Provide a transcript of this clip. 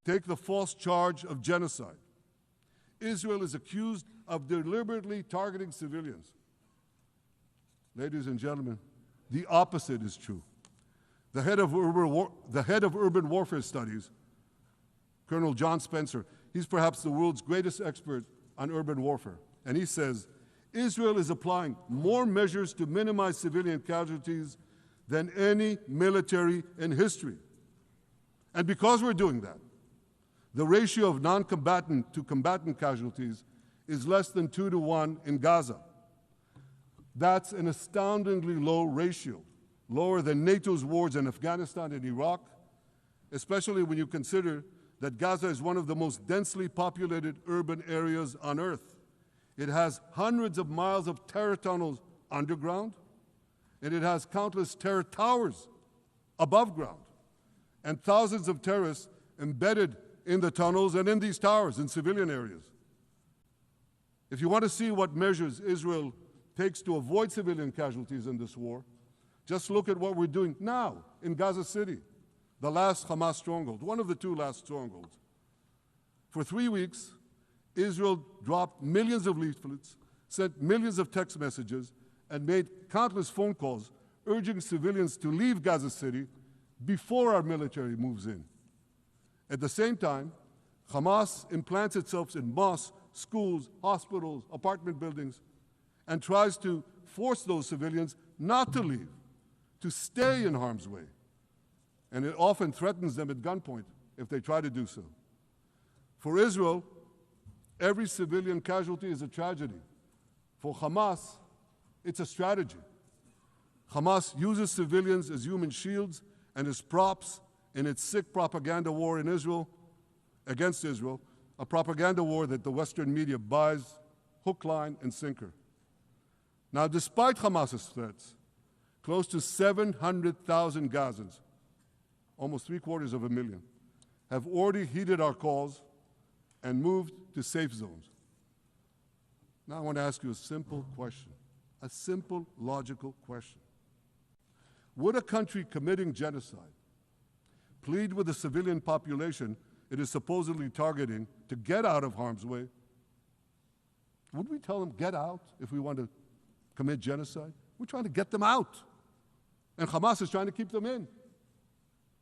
take the false charge of genocide. Israel is accused of deliberately targeting civilians. Ladies and gentlemen, the opposite is true. The head of urban warfare studies, Colonel John Spencer, he's perhaps the world's greatest expert on urban warfare. And he says, Israel is applying more measures to minimize civilian casualties than any military in history. And because we're doing that, the ratio of non-combatant to combatant casualties is less than 2 to 1 in Gaza. That's an astoundingly low ratio, lower than NATO's wars in Afghanistan and Iraq, especially when you consider that Gaza is one of the most densely populated urban areas on Earth. It has hundreds of miles of terror tunnels underground, and it has countless terror towers above ground, and thousands of terrorists embedded in the tunnels and in these towers in civilian areas. If you want to see what measures Israel takes to avoid civilian casualties in this war, just look at what we're doing now in Gaza City, the last Hamas stronghold, one of the 2 last strongholds. For 3 weeks, Israel dropped millions of leaflets, sent millions of text messages, and made countless phone calls urging civilians to leave Gaza City before our military moves in. At the same time, Hamas implants itself in mosques, schools, hospitals, apartment buildings, and tries to force those civilians not to leave, to stay in harm's way. And it often threatens them at gunpoint if they try to do so. For Israel, every civilian casualty is a tragedy. For Hamas, it's a strategy. Hamas uses civilians as human shields and as props in its sick propaganda war in Israel, against Israel, a propaganda war that the Western media buys hook, line, and sinker. Now, despite Hamas's threats, close to 700,000 Gazans, almost 750,000, have already heeded our calls and moved to safe zones. Now I want to ask you a simple question, a simple, logical question. Would a country committing genocide plead with the civilian population it is supposedly targeting to get out of harm's way? Would we tell them, get out, if we want to commit genocide? We're trying to get them out. And Hamas is trying to keep them in.